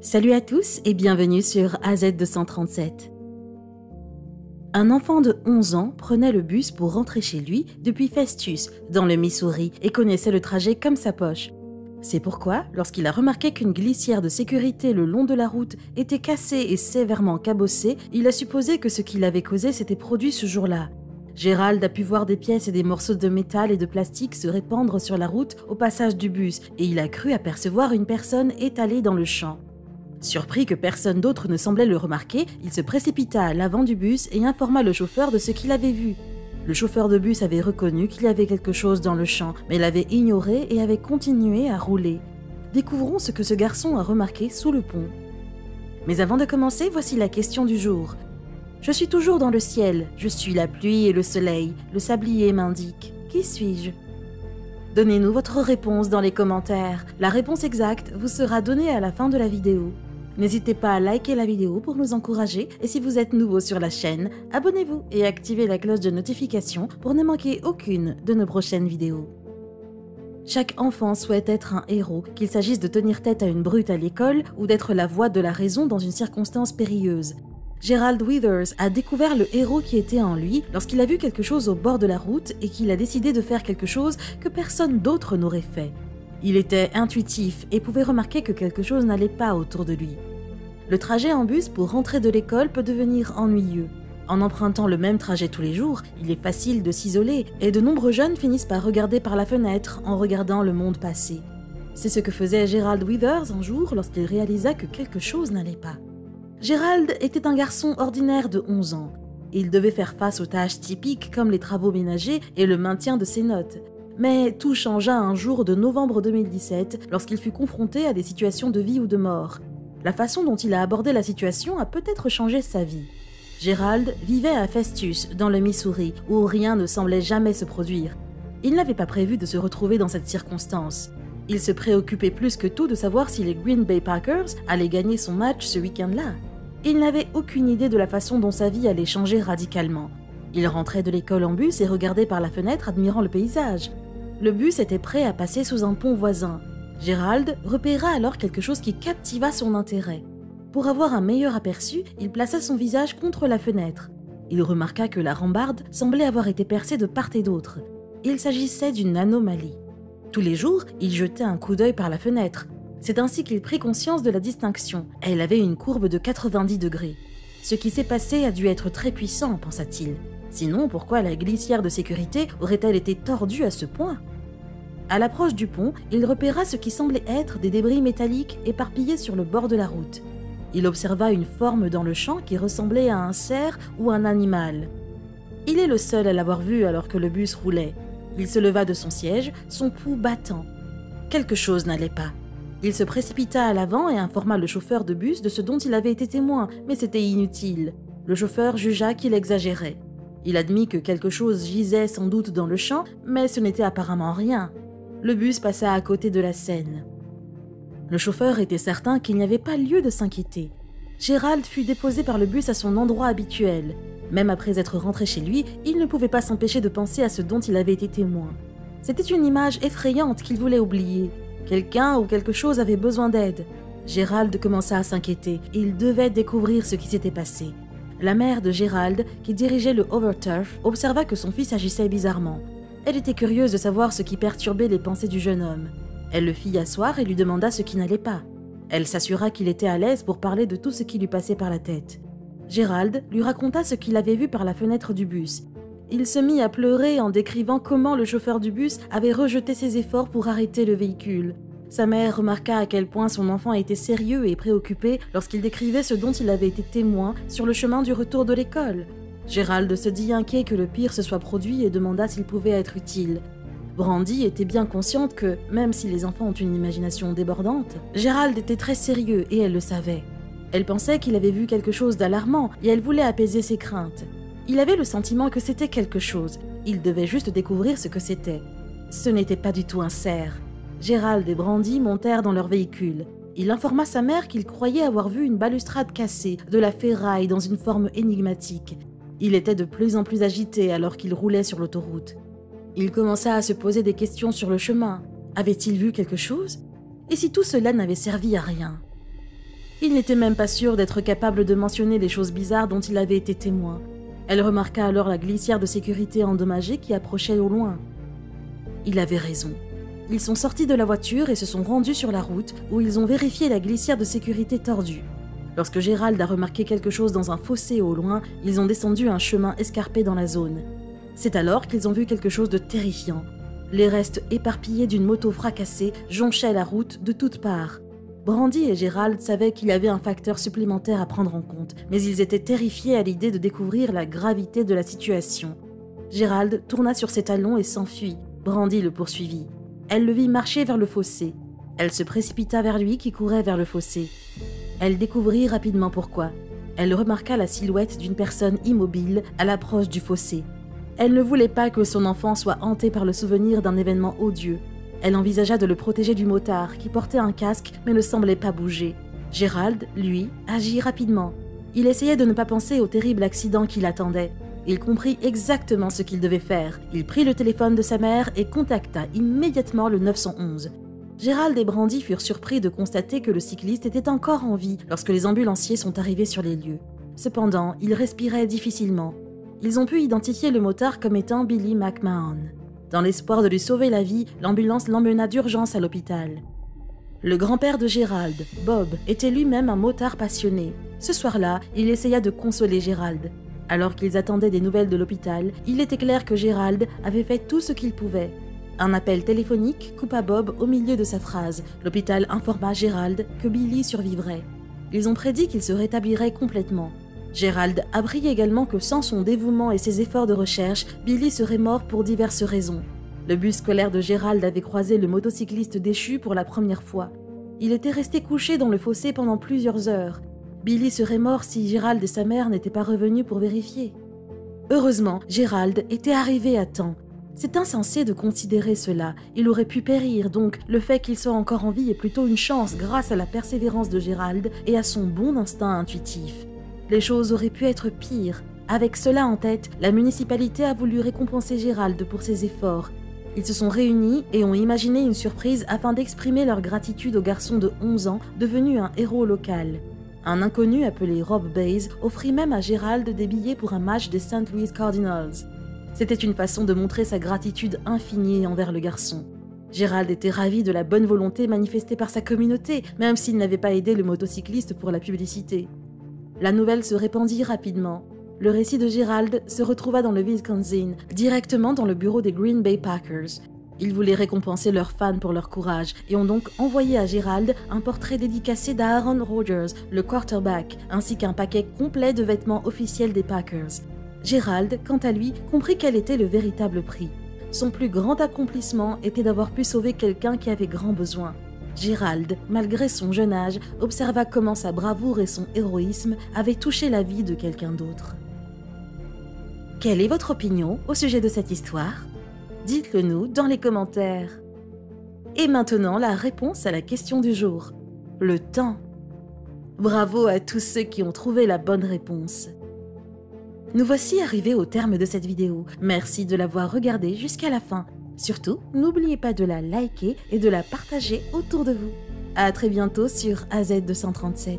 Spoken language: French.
Salut à tous et bienvenue sur AZ237. Un enfant de 11 ans prenait le bus pour rentrer chez lui depuis Festus, dans le Missouri, et connaissait le trajet comme sa poche. C'est pourquoi, lorsqu'il a remarqué qu'une glissière de sécurité le long de la route était cassée et sévèrement cabossée, il a supposé que ce qui l'avait causé s'était produit ce jour-là. Gérald a pu voir des pièces et des morceaux de métal et de plastique se répandre sur la route au passage du bus, et il a cru apercevoir une personne étalée dans le champ. Surpris que personne d'autre ne semblait le remarquer, il se précipita à l'avant du bus et informa le chauffeur de ce qu'il avait vu. Le chauffeur de bus avait reconnu qu'il y avait quelque chose dans le champ, mais l'avait ignoré et avait continué à rouler. Découvrons ce que ce garçon a remarqué sous le pont. Mais avant de commencer, voici la question du jour. Je suis toujours dans le ciel, je suis la pluie et le soleil, le sablier m'indique. Qui suis-je ? Donnez-nous votre réponse dans les commentaires. La réponse exacte vous sera donnée à la fin de la vidéo. N'hésitez pas à liker la vidéo pour nous encourager et si vous êtes nouveau sur la chaîne, abonnez-vous et activez la cloche de notification pour ne manquer aucune de nos prochaines vidéos. Chaque enfant souhaite être un héros, qu'il s'agisse de tenir tête à une brute à l'école ou d'être la voix de la raison dans une circonstance périlleuse. Gerald Withers a découvert le héros qui était en lui lorsqu'il a vu quelque chose au bord de la route et qu'il a décidé de faire quelque chose que personne d'autre n'aurait fait. Il était intuitif et pouvait remarquer que quelque chose n'allait pas autour de lui. Le trajet en bus pour rentrer de l'école peut devenir ennuyeux. En empruntant le même trajet tous les jours, il est facile de s'isoler et de nombreux jeunes finissent par regarder par la fenêtre en regardant le monde passer. C'est ce que faisait Gerald Withers un jour lorsqu'il réalisa que quelque chose n'allait pas. Gerald était un garçon ordinaire de 11 ans. Il devait faire face aux tâches typiques comme les travaux ménagers et le maintien de ses notes. Mais tout changea un jour de novembre 2017 lorsqu'il fut confronté à des situations de vie ou de mort. La façon dont il a abordé la situation a peut-être changé sa vie. Gerald vivait à Festus, dans le Missouri, où rien ne semblait jamais se produire. Il n'avait pas prévu de se retrouver dans cette circonstance. Il se préoccupait plus que tout de savoir si les Green Bay Packers allaient gagner son match ce week-end-là. Il n'avait aucune idée de la façon dont sa vie allait changer radicalement. Il rentrait de l'école en bus et regardait par la fenêtre admirant le paysage. Le bus était prêt à passer sous un pont voisin. Gerald repéra alors quelque chose qui captiva son intérêt. Pour avoir un meilleur aperçu, il plaça son visage contre la fenêtre. Il remarqua que la rambarde semblait avoir été percée de part et d'autre. Il s'agissait d'une anomalie. Tous les jours, il jetait un coup d'œil par la fenêtre. C'est ainsi qu'il prit conscience de la distinction. Elle avait une courbe de 90 degrés. Ce qui s'est passé a dû être très puissant, pensa-t-il. Sinon, pourquoi la glissière de sécurité aurait-elle été tordue à ce point ? À l'approche du pont, il repéra ce qui semblait être des débris métalliques éparpillés sur le bord de la route. Il observa une forme dans le champ qui ressemblait à un cerf ou un animal. Il est le seul à l'avoir vu alors que le bus roulait. Il se leva de son siège, son pouls battant. Quelque chose n'allait pas. Il se précipita à l'avant et informa le chauffeur de bus de ce dont il avait été témoin, mais c'était inutile. Le chauffeur jugea qu'il exagérait. Il admit que quelque chose gisait sans doute dans le champ, mais ce n'était apparemment rien. Le bus passa à côté de la scène. Le chauffeur était certain qu'il n'y avait pas lieu de s'inquiéter. Gerald fut déposé par le bus à son endroit habituel. Même après être rentré chez lui, il ne pouvait pas s'empêcher de penser à ce dont il avait été témoin. C'était une image effrayante qu'il voulait oublier. Quelqu'un ou quelque chose avait besoin d'aide. Gerald commença à s'inquiéter. Il devait découvrir ce qui s'était passé. La mère de Gerald, qui dirigeait le Overturf, observa que son fils agissait bizarrement. Elle était curieuse de savoir ce qui perturbait les pensées du jeune homme. Elle le fit asseoir et lui demanda ce qui n'allait pas. Elle s'assura qu'il était à l'aise pour parler de tout ce qui lui passait par la tête. Gerald lui raconta ce qu'il avait vu par la fenêtre du bus. Il se mit à pleurer en décrivant comment le chauffeur du bus avait rejeté ses efforts pour arrêter le véhicule. Sa mère remarqua à quel point son enfant était sérieux et préoccupé lorsqu'il décrivait ce dont il avait été témoin sur le chemin du retour de l'école. Gerald se dit inquiet que le pire se soit produit et demanda s'il pouvait être utile. Brandy était bien consciente que, même si les enfants ont une imagination débordante, Gerald était très sérieux et elle le savait. Elle pensait qu'il avait vu quelque chose d'alarmant et elle voulait apaiser ses craintes. Il avait le sentiment que c'était quelque chose. Il devait juste découvrir ce que c'était. Ce n'était pas du tout un cerf. Gerald et Brandy montèrent dans leur véhicule. Il informa sa mère qu'il croyait avoir vu une balustrade cassée, de la ferraille dans une forme énigmatique. Il était de plus en plus agité alors qu'il roulait sur l'autoroute. Il commença à se poser des questions sur le chemin. Avait-il vu quelque chose ? Et si tout cela n'avait servi à rien ? Il n'était même pas sûr d'être capable de mentionner les choses bizarres dont il avait été témoin. Elle remarqua alors la glissière de sécurité endommagée qui approchait au loin. Il avait raison. Ils sont sortis de la voiture et se sont rendus sur la route où ils ont vérifié la glissière de sécurité tordue. Lorsque Gérald a remarqué quelque chose dans un fossé au loin, ils ont descendu un chemin escarpé dans la zone. C'est alors qu'ils ont vu quelque chose de terrifiant. Les restes éparpillés d'une moto fracassée jonchaient la route de toutes parts. Brandy et Gérald savaient qu'il y avait un facteur supplémentaire à prendre en compte, mais ils étaient terrifiés à l'idée de découvrir la gravité de la situation. Gérald tourna sur ses talons et s'enfuit. Brandy le poursuivit. Elle le vit marcher vers le fossé. Elle se précipita vers lui qui courait vers le fossé. Elle découvrit rapidement pourquoi. Elle remarqua la silhouette d'une personne immobile à l'approche du fossé. Elle ne voulait pas que son enfant soit hanté par le souvenir d'un événement odieux. Elle envisagea de le protéger du motard qui portait un casque mais ne semblait pas bouger. Gérald, lui, agit rapidement. Il essayait de ne pas penser au terrible accident qui l'attendait. Il comprit exactement ce qu'il devait faire. Il prit le téléphone de sa mère et contacta immédiatement le 911. Gérald et Brandy furent surpris de constater que le cycliste était encore en vie lorsque les ambulanciers sont arrivés sur les lieux. Cependant, il respirait difficilement. Ils ont pu identifier le motard comme étant Billy McMahon. Dans l'espoir de lui sauver la vie, l'ambulance l'emmena d'urgence à l'hôpital. Le grand-père de Gérald, Bob, était lui-même un motard passionné. Ce soir-là, il essaya de consoler Gérald. Alors qu'ils attendaient des nouvelles de l'hôpital, il était clair que Gérald avait fait tout ce qu'il pouvait. Un appel téléphonique coupa Bob au milieu de sa phrase. L'hôpital informa Gérald que Billy survivrait. Ils ont prédit qu'il se rétablirait complètement. Gérald apprit également que sans son dévouement et ses efforts de recherche, Billy serait mort pour diverses raisons. Le bus scolaire de Gérald avait croisé le motocycliste déchu pour la première fois. Il était resté couché dans le fossé pendant plusieurs heures. Billy serait mort si Gérald et sa mère n'étaient pas revenus pour vérifier. Heureusement, Gérald était arrivé à temps. C'est insensé de considérer cela. Il aurait pu périr, donc le fait qu'il soit encore en vie est plutôt une chance grâce à la persévérance de Gérald et à son bon instinct intuitif. Les choses auraient pu être pires. Avec cela en tête, la municipalité a voulu récompenser Gérald pour ses efforts. Ils se sont réunis et ont imaginé une surprise afin d'exprimer leur gratitude au garçon de 11 ans devenu un héros local. Un inconnu appelé Rob Bays offrit même à Gérald des billets pour un match des St. Louis Cardinals. C'était une façon de montrer sa gratitude infinie envers le garçon. Gérald était ravi de la bonne volonté manifestée par sa communauté, même s'il n'avait pas aidé le motocycliste pour la publicité. La nouvelle se répandit rapidement. Le récit de Gérald se retrouva dans le Wisconsin, directement dans le bureau des Green Bay Packers. Ils voulaient récompenser leurs fans pour leur courage et ont donc envoyé à Gérald un portrait dédicacé d'Aaron Rodgers, le quarterback, ainsi qu'un paquet complet de vêtements officiels des Packers. Gérald, quant à lui, comprit quel était le véritable prix. Son plus grand accomplissement était d'avoir pu sauver quelqu'un qui avait grand besoin. Gérald, malgré son jeune âge, observa comment sa bravoure et son héroïsme avaient touché la vie de quelqu'un d'autre. Quelle est votre opinion au sujet de cette histoire? Dites-le nous dans les commentaires. Et maintenant, la réponse à la question du jour. Le temps. Bravo à tous ceux qui ont trouvé la bonne réponse. Nous voici arrivés au terme de cette vidéo. Merci de l'avoir regardée jusqu'à la fin. Surtout, n'oubliez pas de la liker et de la partager autour de vous. À très bientôt sur AZ237.